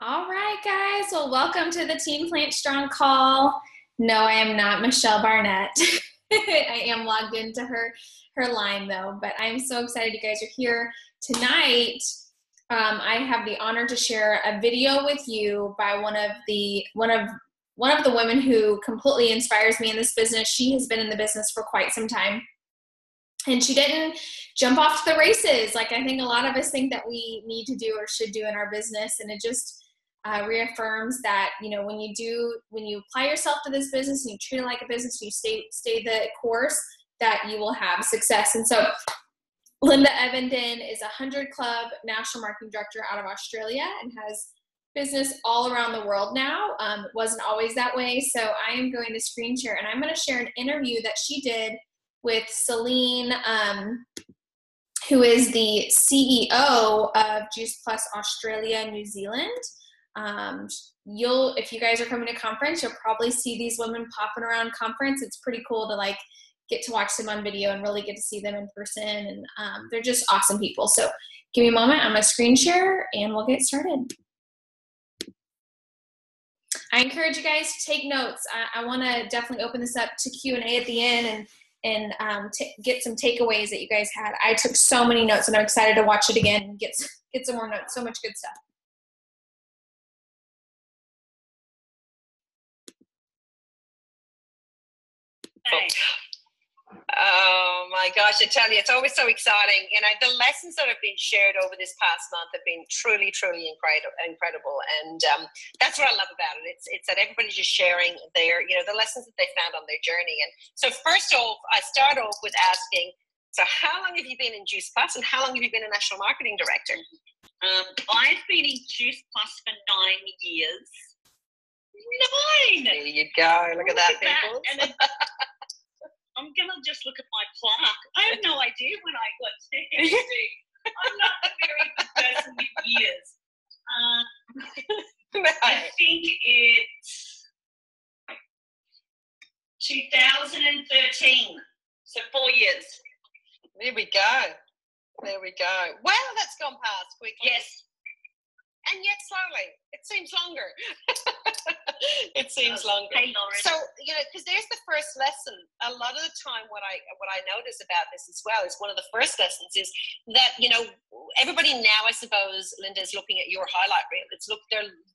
All right, guys. Well, welcome to the Team Plant Strong call. No, I am not Michelle Barnett. I am logged into her line though, but I'm so excited you guys are here tonight. I have the honor to share a video with you by one of the women who completely inspires me in this business. She has been in the business for quite some time. And she didn't jump off to the races like I think a lot of us think that we need to do or should do in our business. And it just reaffirms that, when you apply yourself to this business and you treat it like a business, you stay the course, that you will have success. And so Linda Evenden is a 100 Club National Marketing Director out of Australia and has business all around the world now. It wasn't always that way. So I am going to screen share and I'm going to share an interview that she did with Celine, who is the CEO of Juice Plus Australia and New Zealand. If you guys are coming to conference, you'll probably see these women popping around conference. It's pretty cool to get to watch them on video and really get to see them in person. And they're just awesome people. So give me a moment. I'm going to screen share and we'll get started. I encourage you guys to take notes. I want to definitely open this up to Q&A at the end and get some takeaways that you guys had. I took so many notes and I'm excited to watch it again and get some more notes. So much good stuff. Thanks. Oh my gosh, I tell you, it's always so exciting. The lessons that have been shared over this past month have been truly, truly incredible. And that's what I love about it. It's that everybody's just sharing the lessons that they found on their journey. And so first off, I start off with asking, so how long have you been in Juice Plus and how long have you been a National Marketing Director? I've been in Juice Plus for 9 years. 9! There you go. Look at that, people. I'm going to just look at my plaque. I have no idea when I got to MD. I'm not a very good person with years. No. I think it's 2013. So 4 years. There we go. Wow, that's gone past quickly. Yes. And yet slowly. It seems longer. It seems longer. Hey, Lauren. So, because there's the first lesson. A lot of the time what I notice about this as well is one of the first lessons is that, everybody now, I suppose, Linda, is looking at your highlight reel.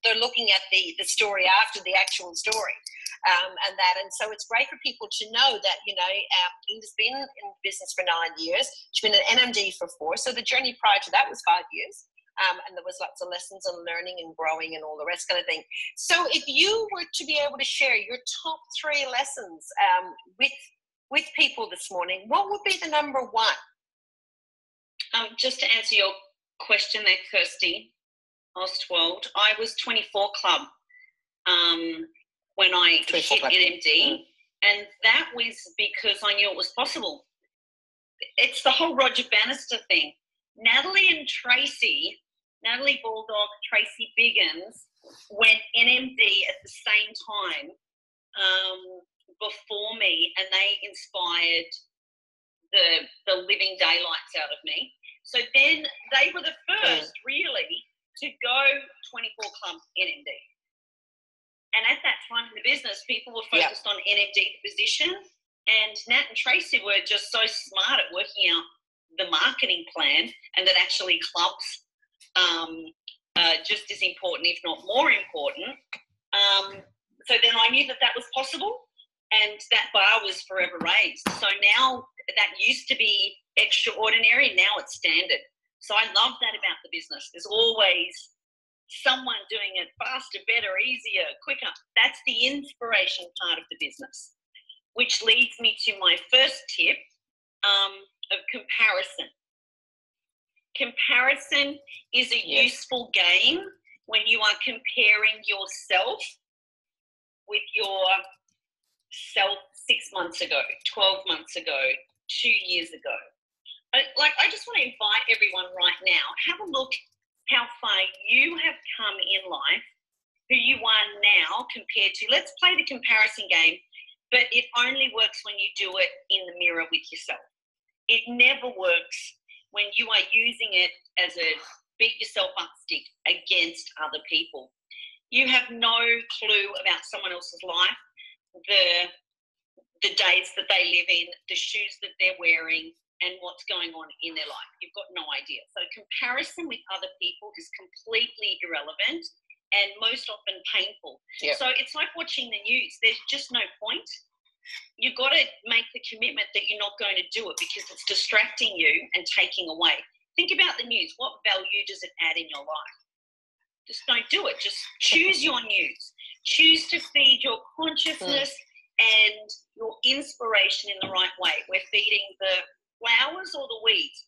They're looking at the story after the actual story. And so it's great for people to know that, Linda's been in business for 9 years. She's been an NMD for 4. So the journey prior to that was 5 years. And there was lots of lessons on learning and growing and all the rest kind of thing. So if you were to be able to share your top 3 lessons with people this morning, what would be the number 1? Just to answer your question there, Kirsty Ostwald, I was 24 Club when I hit NMD, and that was because I knew it was possible. It's the whole Roger Bannister thing. Natalie Baldock, Tracy Biggins went NMD at the same time before me, and they inspired the living daylights out of me. So then they were the first really to go 24 Club NMD. And at that time in the business, people were focused on NMD position, and Nat and Tracy were just so smart at working out the marketing plan, and that actually clubs just as important, if not more important. So then I knew that was possible, and that bar was forever raised. So now that used to be extraordinary, and now it's standard. So I love that about the business. There's always someone doing it faster, better, easier, quicker. That's the inspiration part of the business, which leads me to my first tip of comparison. Comparison is a useful game when you are comparing yourself with yourself 6 months ago, 12 months ago, 2 years ago. I just want to invite everyone right now, have a look how far you have come in life, who you are now compared to. Let's play the comparison game, but it only works when you do it in the mirror with yourself. It never works when you are using it as a beat yourself up stick against other people. You have no clue about someone else's life, the days that they live in, the shoes that they're wearing, and what's going on in their life. You've got no idea. So comparison with other people is completely irrelevant and most often painful. Yep. So it's like watching the news. There's just no point. You've got to make the commitment that you're not going to do it because it's distracting you and taking away. Think about the news. What value does it add in your life? Just don't do it. Just choose your news. Choose to feed your consciousness and your inspiration in the right way. We're feeding the flowers or the weeds.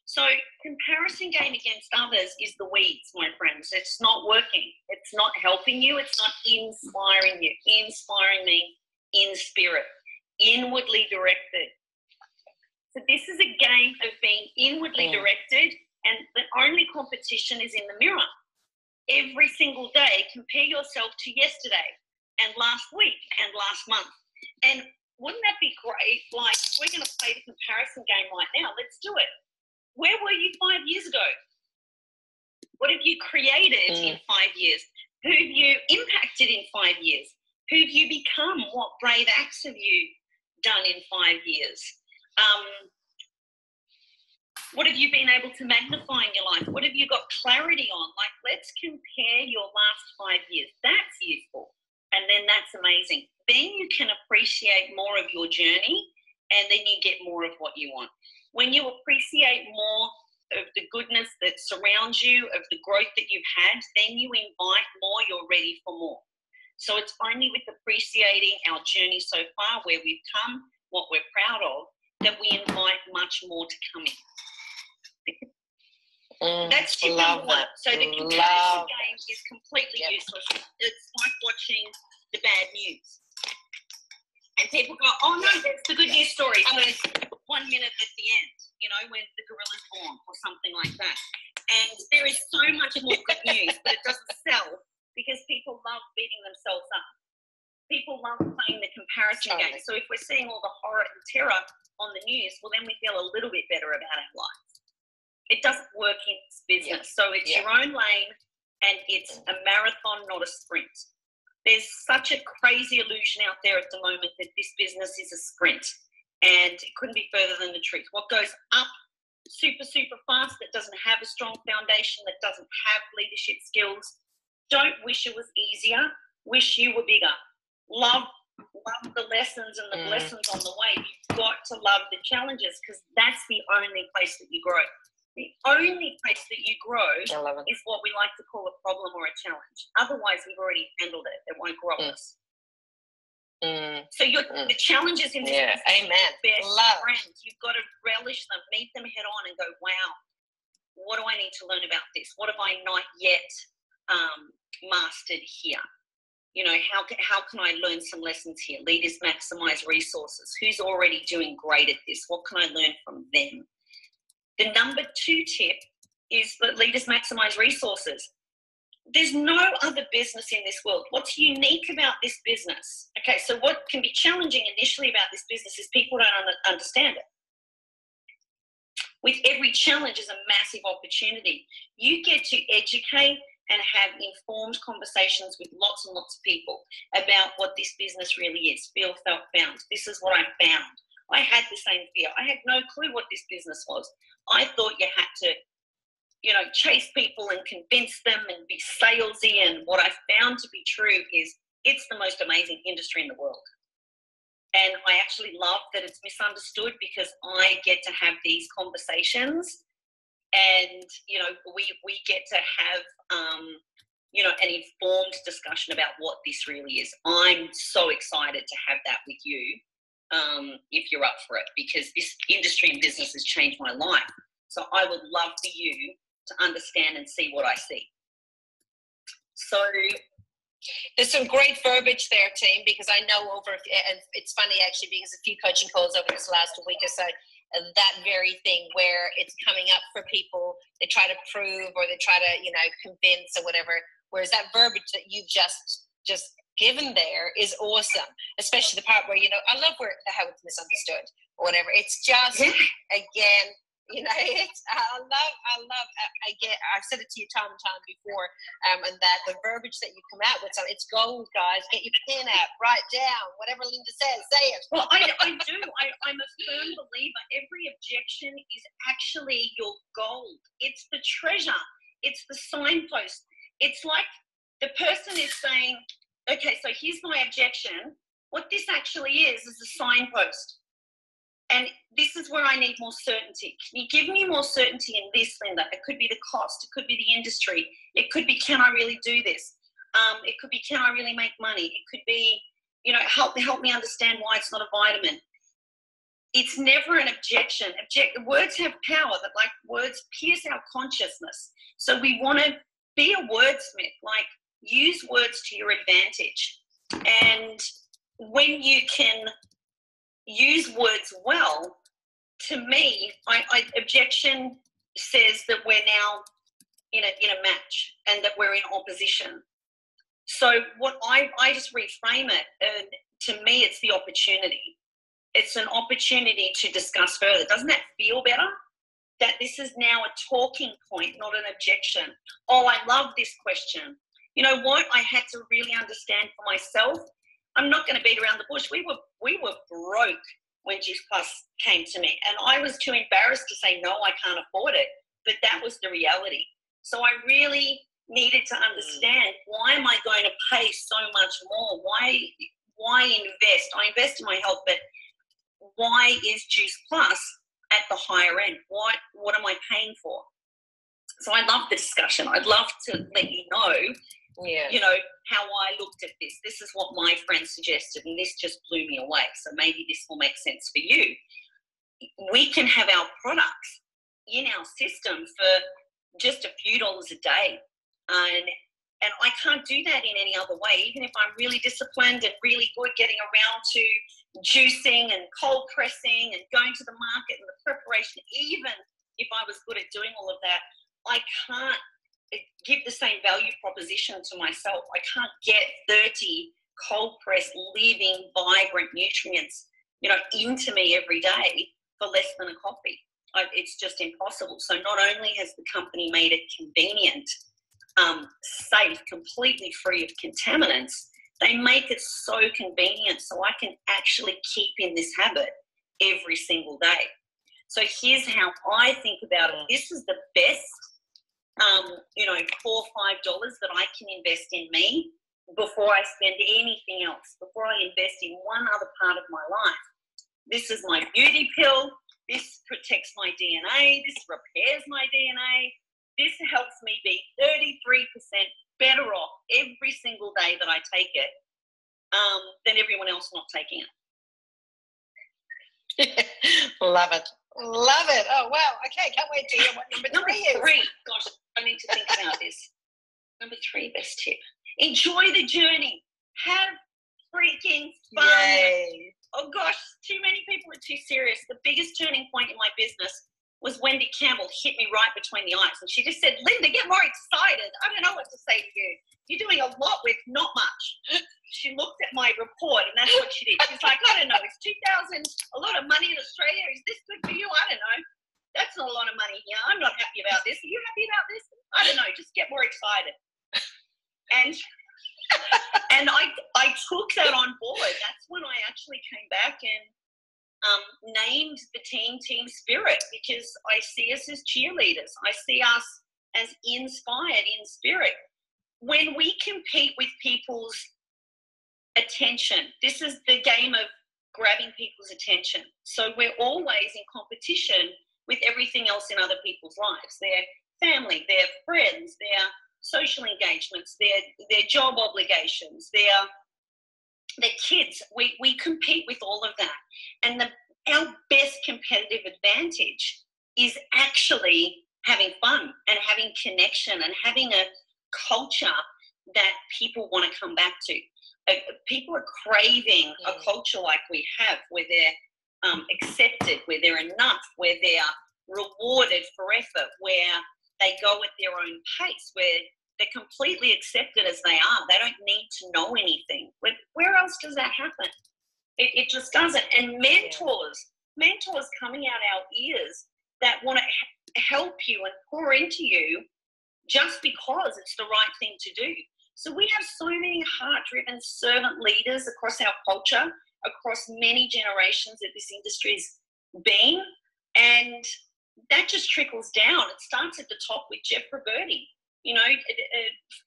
So comparison game against others is the weeds, my friends. It's not working. It's not helping you. It's not inspiring you. Inspiring me in spirit, inwardly directed. So this is a game of being inwardly directed, and the only competition is in the mirror. Every single day, compare yourself to yesterday and last week and last month. And wouldn't that be great? Like, we're going to play the comparison game right now. Let's do it. Where were you 5 years ago? What have you created in 5 years? Who have you impacted in 5 years? Who have you become? What brave acts have you done in 5 years? What have you been able to magnify in your life? What have you got clarity on? Like, let's compare your last 5 years. That's useful. And then that's amazing. Then you can appreciate more of your journey, and then you get more of what you want. When you appreciate more of the goodness that surrounds you, of the growth that you've had, then you invite more, you're ready for more. So it's only with appreciating our journey so far, where we've come, what we're proud of, that we invite much more to come in. That's tip number one. So the comparison game is completely useless. It's like watching the bad news. And people go, oh no, that's the good news story. So 1 minute at the end, you know, when the gorilla's born or something like that. And there is so much more good news, but it doesn't sell because people love beating themselves up. People love playing the comparison game. So if we're seeing all the horror and terror on the news, well, then we feel a little bit better about our lives. It doesn't work in this business. So it's your own lane, and it's a marathon, not a sprint. There's such a crazy illusion out there at the moment that this business is a sprint, and it couldn't be further than the truth. What goes up super, super fast, that doesn't have a strong foundation, that doesn't have leadership skills, don't wish it was easier, wish you were bigger. Love the lessons and the blessings on the way. You've got to love the challenges, because that's the only place that you grow. The only place that you grow is what we like to call a problem or a challenge. Otherwise, we've already handled it. It won't grow us. So the challenges in this business are best friends. You've got to relish them, meet them head on and go, wow, what do I need to learn about this? What have I not yet mastered here? You know, how can I learn some lessons here? Leaders maximize resources. Who's already doing great at this? What can I learn from them? The number 2 tip is that leaders maximize resources. There's no other business in this world. What's unique about this business? Okay, so what can be challenging initially about this business is people don't understand it. With every challenge is a massive opportunity. You get to educate and have informed conversations with lots and lots of people about what this business really is. Feel, felt, found. This is what I found. I had the same fear. I had no clue what this business was. I thought you had to, you know, chase people and convince them and be salesy. And what I found to be true is it's the most amazing industry in the world. And I actually love that it's misunderstood, because I get to have these conversations, and, you know, we get to have, you know, an informed discussion about what this really is. I'm so excited to have that with you. If you're up for it, because this industry and business has changed my life. So I would love for you to understand and see what I see. So there's some great verbiage there, team, because I know and it's funny actually, because a few coaching calls over this last week or so, that very thing where it's coming up for people, they try to prove or they try to, you know, convince or whatever, whereas that verbiage that you just given there is awesome, especially the part where, you know, I love how it's misunderstood or whatever. It's just, again, I've said it to you time and time before, and that the verbiage that you come out with, so it's gold, guys. Get your pen out, write down whatever Linda says, say it. Well, I do. I'm a firm believer. Every objection is actually your gold. It's the treasure. It's the signpost. It's like the person is saying, okay, so here's my objection. What this actually is a signpost. And this is where I need more certainty. Can you give me more certainty in this, Linda? It could be the cost. It could be the industry. It could be, can I really do this? It could be, can I really make money? It could be, help me understand why it's not a vitamin. It's never an objection. Words have power. That, like, words pierce our consciousness. So we want to be a wordsmith. Like, use words to your advantage. And when you can use words well, to me, objection says that we're now in a match and that we're in opposition. So what I just reframe it, and to me, it's the opportunity. It's an opportunity to discuss further. Doesn't that feel better? That this is now a talking point, not an objection. Oh, I love this question. You know what? I had to really understand for myself. I'm not going to beat around the bush. We were broke when Juice Plus came to me, and I was too embarrassed to say, no, I can't afford it. But that was the reality. So I really needed to understand, why am I going to pay so much more? Why invest? I invest in my health, but why is Juice Plus at the higher end? What am I paying for? So I love the discussion. I'd love to let you know, how I looked at this. This is what my friend suggested, and this just blew me away. So maybe this will make sense for you. We can have our products in our system for just a few dollars a day. And I can't do that in any other way. Even if I'm really disciplined and really good getting around to juicing and cold pressing and going to the market and the preparation, even if I was good at doing all of that, I can't give the same value proposition to myself. I can't get 30 cold pressed, living, vibrant nutrients, into me every day for less than a coffee. It's just impossible. So not only has the company made it convenient, safe, completely free of contaminants, they make it so convenient so I can actually keep in this habit every single day. So here's how I think about it. This is the best, $4 or $5 that I can invest in me before I spend anything else, before I invest in one other part of my life. This is my beauty pill. This protects my DNA. This repairs my DNA. This helps me be 33% better off every single day that I take it than everyone else not taking it. Love it. Love it. Oh, wow. Okay, can't wait to hear what number three is. Gosh, I need to think about this. Number 3, best tip. Enjoy the journey. Have freaking fun. Yay. Oh, gosh, too many people are too serious. The biggest turning point in my business was Wendy Campbell hit me right between the eyes. And she just said, Linda, get more excited. I don't know what to say to you. You're doing a lot with not much. She looked at my report, and that's what she did. She's like, I don't know, it's $2,000, a lot of money in Australia. Is this good for you? I don't know. That's not a lot of money here. I'm not happy about this. Are you happy about this? I don't know. Just get more excited. And I took that on board. That's when I actually came back and named the Team Spirit, because I see us as cheerleaders. I see us as inspired in spirit. When we compete with people's attention, this is the game of grabbing people's attention. So we're always in competition with everything else in other people's lives, their family, their friends, their social engagements, their job obligations, their kids. We compete with all of that. And our best competitive advantage is actually having fun and having connection and having a culture that people want to come back to. People are craving a culture like we have, where they're accepted, where they're enough, where they're rewarded for effort, where they go at their own pace, where they're completely accepted as they are. They don't need to know anything. Where else does that happen? It just doesn't. And mentors coming out our ears that want to help you and pour into you just because it's the right thing to do. So we have so many heart-driven servant leaders across our culture, across many generations that this industry's been, and that just trickles down. It starts at the top with Jeff Roberti.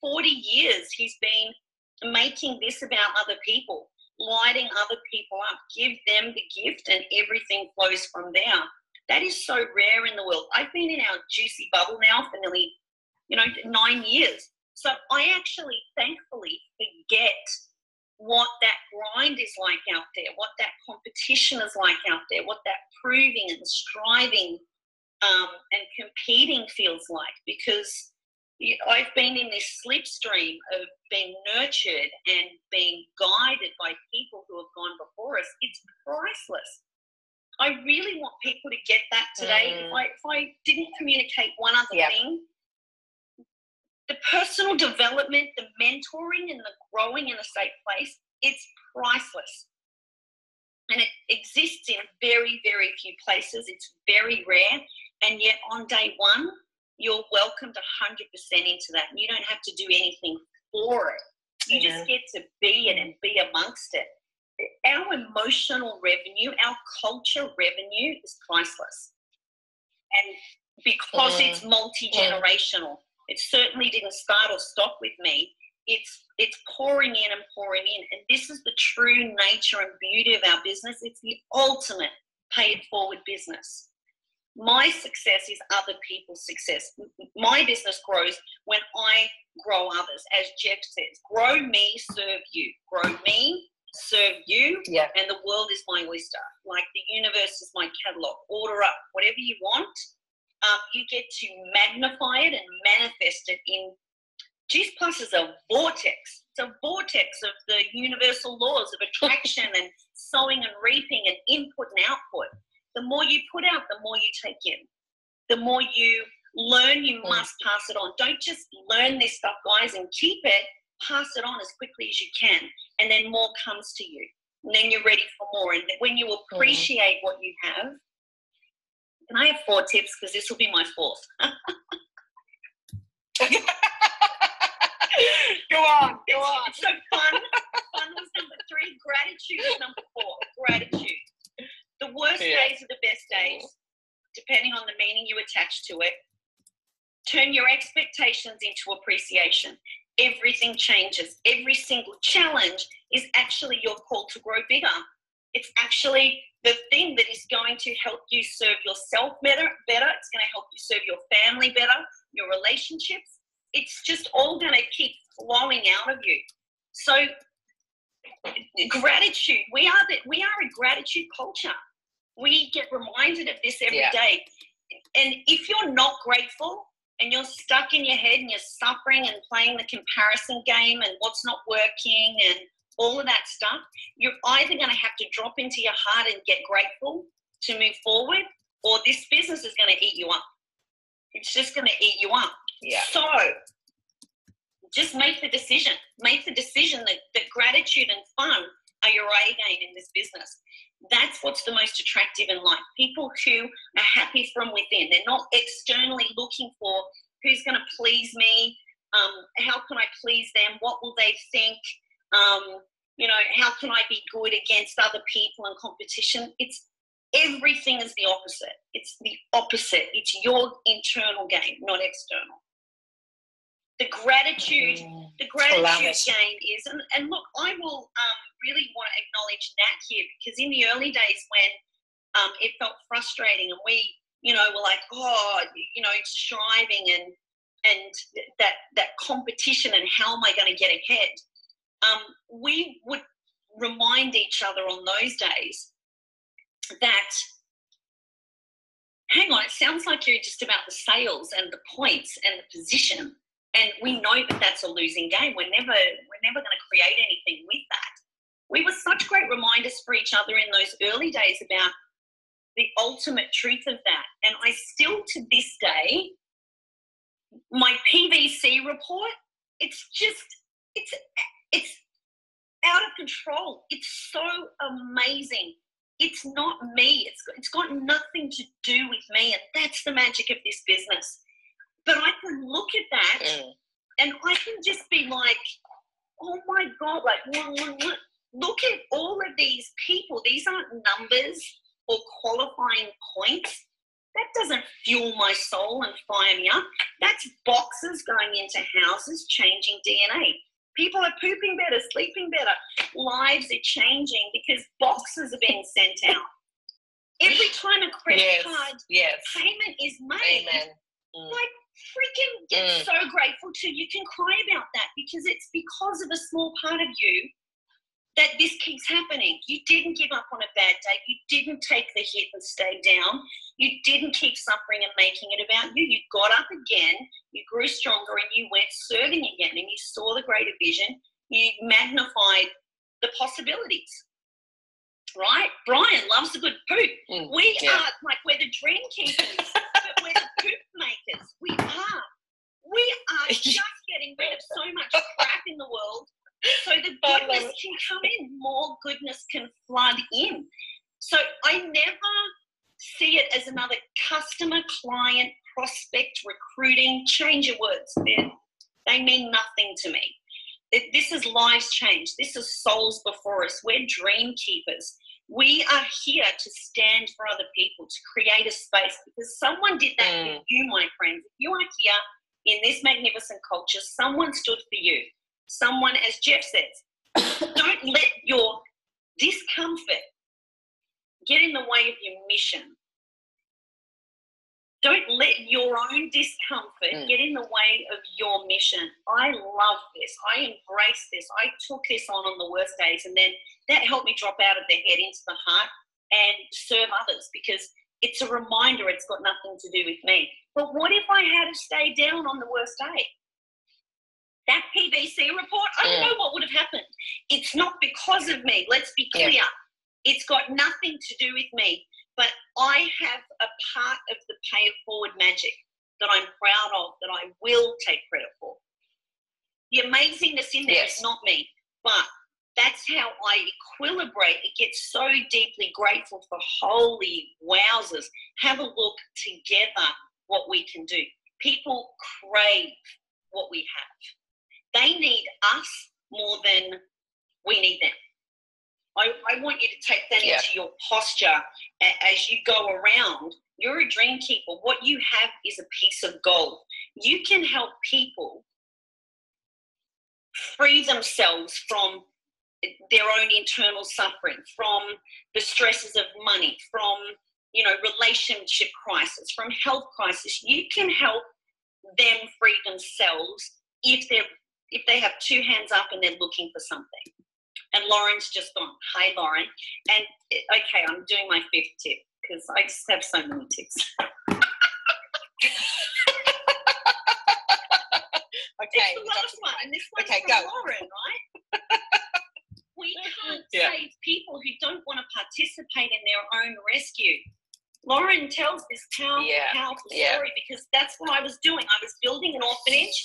40 years he's been making this about other people, lighting other people up, give them the gift, and everything flows from there. That is so rare in the world. I've been in our juicy bubble now for nearly 9 years. So I actually thankfully forget what that grind is like out there, what that competition is like out there, what that proving and striving and competing feels like, because I've been in this slipstream of being nurtured and being guided by people who have gone before us. It's priceless. I really want people to get that today. If I didn't communicate one other thing, the personal development, the mentoring and the growing in a safe place, it's priceless. And it exists in very, very few places. It's very rare. And yet on day one, you're welcomed 100% into that. And you don't have to do anything for it. You just get to be it and be amongst it. Our emotional revenue, our culture revenue is priceless. And because it's multi-generational, it certainly didn't start or stop with me. It's pouring in and pouring in. And this is the true nature and beauty of our business. It's the ultimate pay it forward business. My success is other people's success. My business grows when I grow others. As Jeff says, grow me, serve you. Grow me, serve you, and the world is my oyster. Like the universe is my catalog. Order up whatever you want. You get to magnify it and manifest it in. Juice Plus is a vortex. It's a vortex of the universal laws of attraction and sowing and reaping and input and output. The more you put out, the more you take in. The more you learn, you must pass it on. Don't just learn this stuff, guys, and keep it. Pass it on as quickly as you can, and then more comes to you. And then you're ready for more. And when you appreciate what you have, and I have 4 tips because this will be my 4th. Go on. It's so fun. Fun was number 3. Gratitude is number 4. Gratitude. The worst days are the best days, depending on the meaning you attach to it. Turn your expectations into appreciation. Everything changes. Every single challenge is actually your call to grow bigger. It's actually the thing that is going to help you serve yourself better. It's going to help you serve your family better, your relationships. It's just all going to keep flowing out of you. So gratitude, we are a gratitude culture. We get reminded of this every day. And if you're not grateful and you're stuck in your head and you're suffering and playing the comparison game and what's not working and all of that stuff, you're either going to have to drop into your heart and get grateful to move forward, or this business is going to eat you up. It's just going to eat you up. So just make the decision. Make the decision that gratitude and fun are your A game in this business. That's what's the most attractive in life. People who are happy from within. They're not externally looking for who's going to please me, how can I please them, what will they think, how can I be good against other people and competition. Everything is the opposite. It's the opposite. It's your internal game, not external. The gratitude game is, and look, I will really want to acknowledge Nat here, because in the early days when it felt frustrating and we, were like, striving and that competition and how am I going to get ahead, we would remind each other on those days that, hang on, it sounds like you're just about the sales and the points and the position. And we know that that's a losing game. We're never going to create anything with that. We were such great reminders for each other in those early days about the ultimate truth of that. And I still, to this day, my PVC report, it's out of control. It's so amazing. it's not me. It's got nothing to do with me, and that's the magic of this business. But I can look at that and I can just be like, oh my God, like, look at all of these people. These aren't numbers or qualifying points. That doesn't fuel my soul and fire me up. That's boxes going into houses, changing DNA. People are pooping better, sleeping better. Lives are changing because boxes are being sent out. Every time a credit card payment is made, like, freaking get so grateful too. You can cry about that because it's because of a small part of you that this keeps happening. You didn't give up on a bad day. You didn't take the hit and stay down. You didn't keep suffering and making it about you. You got up again, you grew stronger, and you went serving again, and you saw the greater vision. You magnified the possibilities, right? Brian loves a good poop. We are, like, we're the dream keepers, but we're the poop makers. We are just getting rid of so much crap in the world so the goodness can come in, more goodness can flood in. So I never see it as another customer, client, prospect, recruiting. Change your words. They mean nothing to me. This is lives changed. This is souls before us. We're dream keepers. We are here to stand for other people, to create a space, because someone did that for you, my friends. If you are here in this magnificent culture, someone stood for you. Someone, as Jeff says, don't let your discomfort get in the way of your mission. Don't let your own discomfort get in the way of your mission. I love this. I embrace this. I took this on the worst days, and then that helped me drop out of the head into the heart and serve others, because it's a reminder it's got nothing to do with me. But what if I had to stay down on the worst day? That PBC report, I don't know what would have happened. It's not because of me. Let's be clear. Yeah. It's got nothing to do with me. But I have a part of the pay it forward magic that I'm proud of, that I will take credit for. The amazingness in there is not me, but that's how I equilibrate. It gets so deeply grateful for holy wowzers. Have a look together what we can do. People crave what we have. They need us more than we need them. I want you to take that into your posture as you go around. You're a dream keeper. What you have is a piece of gold. You can help people free themselves from their own internal suffering, from the stresses of money, from, relationship crisis, from health crisis. You can help them free themselves if they have two hands up and they're looking for something. And Lauren's just gone, hi, Lauren. And, okay, I'm doing my fifth tip because I just have so many tips. Okay. It's the last one, and this one's from Lauren, right? We can't save people who don't want to participate in their own rescue. Lauren tells this powerful story because that's what I was doing. I was building an orphanage,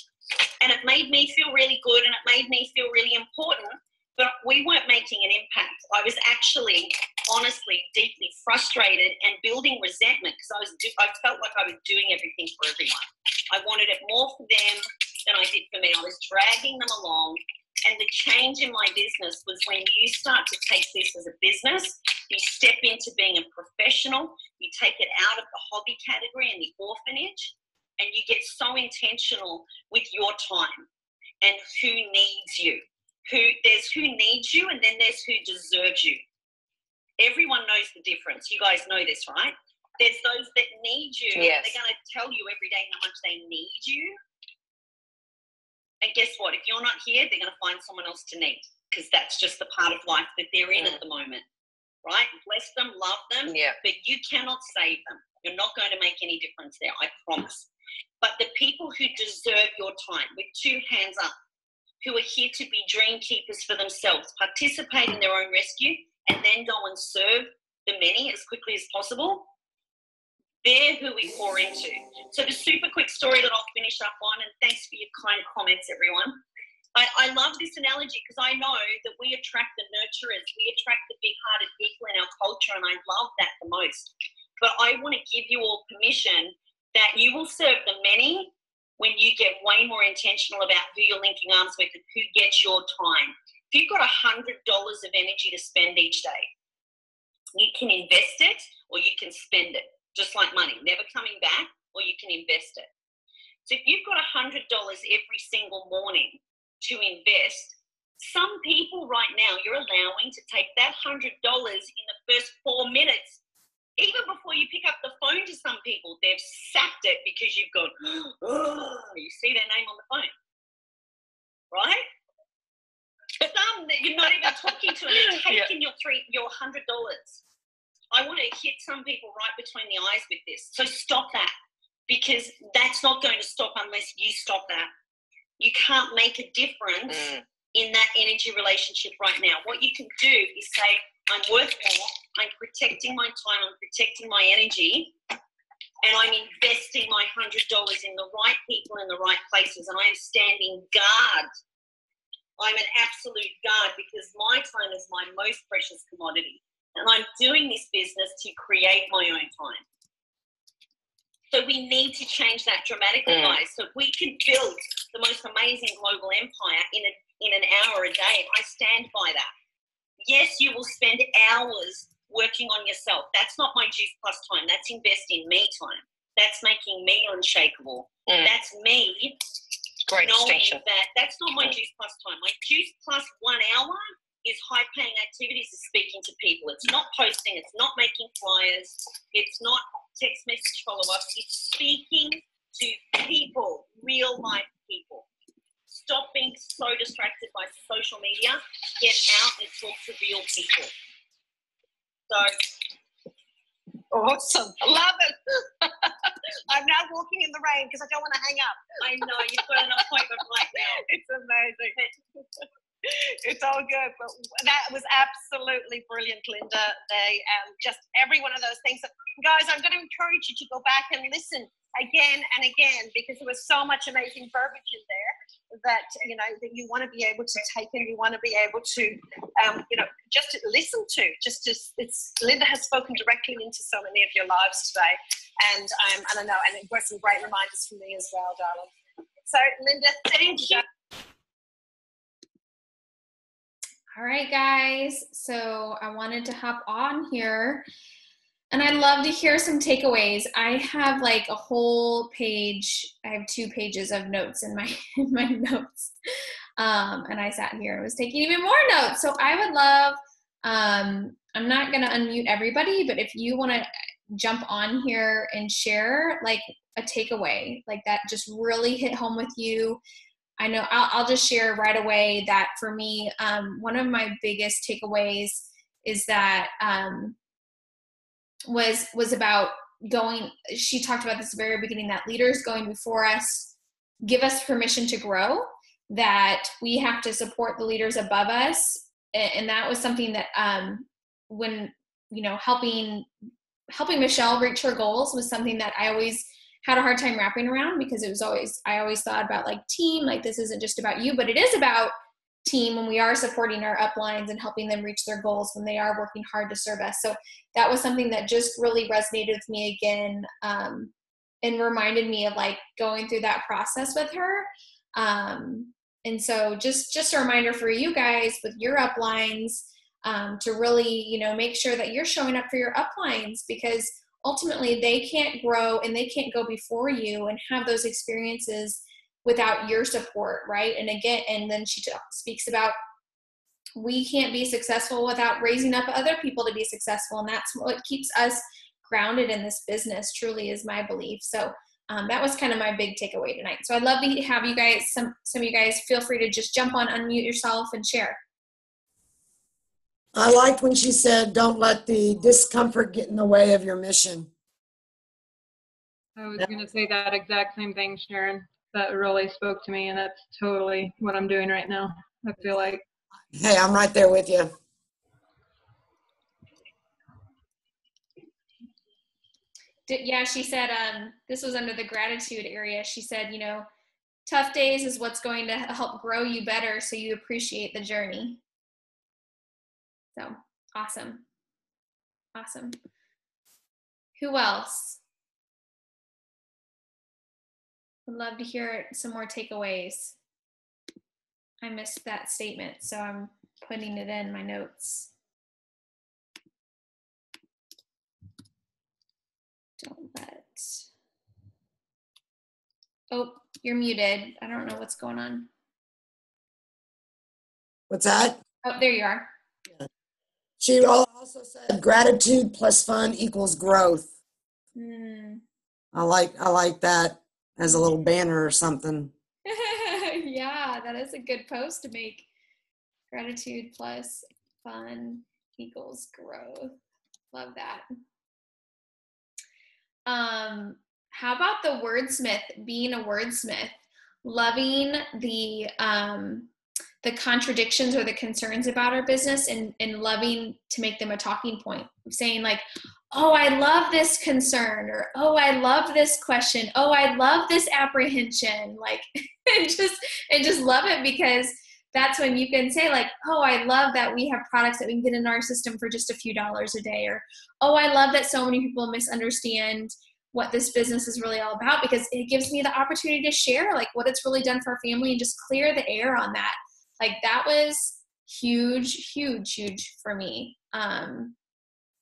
and it made me feel really good, and it made me feel really important. But we weren't making an impact. I was actually, honestly, deeply frustrated and building resentment because I felt like I was doing everything for everyone. I wanted it more for them than I did for me. I was dragging them along. And the change in my business was when you start to take this as a business, you step into being a professional, you take it out of the hobby category and the orphanage, and you get so intentional with your time and who needs you. There's who needs you, and then there's who deserves you. Everyone knows the difference. You guys know this, right? There's those that need you. Yes. They're going to tell you every day how much they need you. And guess what? If you're not here, they're going to find someone else to need, because that's just the part of life that they're in at the moment, right? Bless them, love them, but you cannot save them. You're not going to make any difference there, I promise. But the people who deserve your time, with two hands up, who are here to be dream keepers for themselves, participate in their own rescue, and then go and serve the many as quickly as possible, they're who we pour into. So the super quick story that I'll finish up on, and thanks for your kind comments, everyone. I love this analogy because I know that we attract the nurturers, we attract the big-hearted people in our culture, and I love that the most. But I want to give you all permission that you will serve the many when you get way more intentional about who you're linking arms with and who gets your time. If you've got $100 of energy to spend each day, you can invest it or you can spend it, just like money, never coming back, or you can invest it. So if you've got $100 every single morning to invest, some people right now you're allowing to take that $100 in the first 4 minutes. Even before you pick up the phone to some people, they've sapped it because you've gone, oh, you see their name on the phone, right? Some that you're not even talking to and they're taking your $100. I want to hit some people right between the eyes with this. So stop that, because that's not going to stop unless you stop that. You can't make a difference in that energy relationship right now. What you can do is say, I'm worth more, I'm protecting my time, I'm protecting my energy, and I'm investing my $100 in the right people in the right places, and I am standing guard. I'm an absolute guard because my time is my most precious commodity, and I'm doing this business to create my own time. So we need to change that dramatically, guys. So we can build the most amazing global empire in an hour a day. I stand by that. Yes, you will spend hours working on yourself. That's not my Juice Plus time. That's investing me time. That's making me unshakable. That's me Great knowing distinction. that that's not my Juice Plus time. My Juice Plus 1 hour is high-paying activities, is speaking to people. It's not posting. It's not making flyers. It's not text message follow-ups. It's speaking to people, real-life people. Stop being so distracted by social media. Get out and talk to real people. So Awesome. I love it. I'm now walking in the rain because I don't want to hang up. I know you've got an appointment right now. It's amazing. It's all good, but that was absolutely brilliant, Linda. They just every one of those things. Guys, I'm going to encourage you to go back and listen again and again, because there was so much amazing verbiage in there that that you want to be able to take and you want to be able to just to listen to. Linda has spoken directly into so many of your lives today, and I know, and it was some great reminders for me as well, darling. So, Linda, thank you. All right, guys. So I wanted to hop on here, and I'd love to hear some takeaways. I have like a whole page. I have 2 pages of notes in my notes, and I sat here and was taking even more notes. So I would love. I'm not gonna unmute everybody, but if you want to jump on here and share like a takeaway, like that just really hit home with you. I know I'll just share right away that for me, one of my biggest takeaways is that was about going. She talked about this at the very beginning, that leaders going before us give us permission to grow, that we have to support the leaders above us. And that was something that when helping Michelle reach her goals was something that I always had a hard time wrapping around, because I always thought about like team, like this isn't just about you, but it is about team when we are supporting our uplines and helping them reach their goals when they are working hard to serve us. So that was something that just really resonated with me again, and reminded me of like going through that process with her. And so just a reminder for you guys with your uplines, to really, make sure that you're showing up for your uplines, because ultimately they can't grow and they can't go before you and have those experiences without your support, right? And again, and then she speaks about we can't be successful without raising up other people to be successful. And that's what keeps us grounded in this business, truly, is my belief. So that was kind of my big takeaway tonight. So I'd love to have you guys, some of you guys, feel free to just jump on, unmute yourself and share. I liked when she said, don't let the discomfort get in the way of your mission. I was going to say that exact same thing, Sharon. That really spoke to me, and that's totally what I'm doing right now. I feel like. Hey, I'm right there with you. Yeah, she said, this was under the gratitude area. She said, tough days is what's going to help grow you better so you appreciate the journey. So awesome. Awesome. Who else? Would love to hear some more takeaways. I missed that statement, so I'm putting it in my notes. Don't let. Oh, you're muted. I don't know what's going on. What's that? Oh, there you are. She also said gratitude plus fun equals growth. I like that as a little banner or something. Yeah, that is a good post to make. Gratitude plus fun equals growth. Love that. How about the wordsmith, being a wordsmith, loving the contradictions or the concerns about our business and loving to make them a talking point, saying like, oh, I love this concern, or, oh, I love this question. Oh, I love this apprehension. Like, and just love it, because that's when you can say like, oh, I love that we have products that we can get in our system for just a few dollars a day. Or, oh, I love that so many people misunderstand what this business is really all about, because it gives me the opportunity to share like what it's really done for our family and just clear the air on that. Like that was huge, huge, huge for me.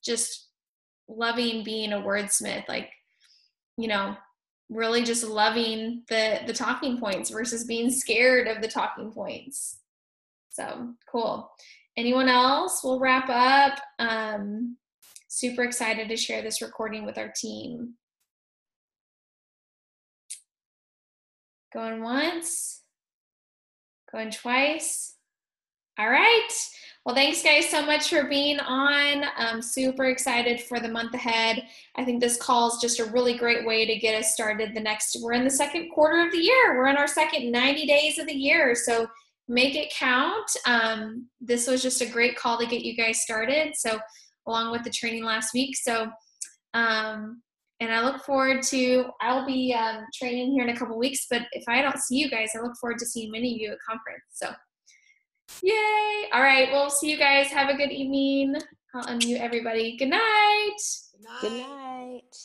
Just loving being a wordsmith, like, you know, really just loving the talking points versus being scared of the talking points. So cool. Anyone else? We'll wrap up. Super excited to share this recording with our team. Going once, going twice. All right. Well, thanks guys so much for being on. I'm super excited for the month ahead. I think this call is just a really great way to get us started. We're in the second quarter of the year. We're in our second 90 days of the year. So make it count. This was just a great call to get you guys started. So along with the training last week. So, and I look forward to, I'll be training here in a couple weeks, but if I don't see you guys, I look forward to seeing many of you at conference. So yay. All right. Well, see you guys. Have a good evening. I'll unmute everybody. Good night. Good night. Good night.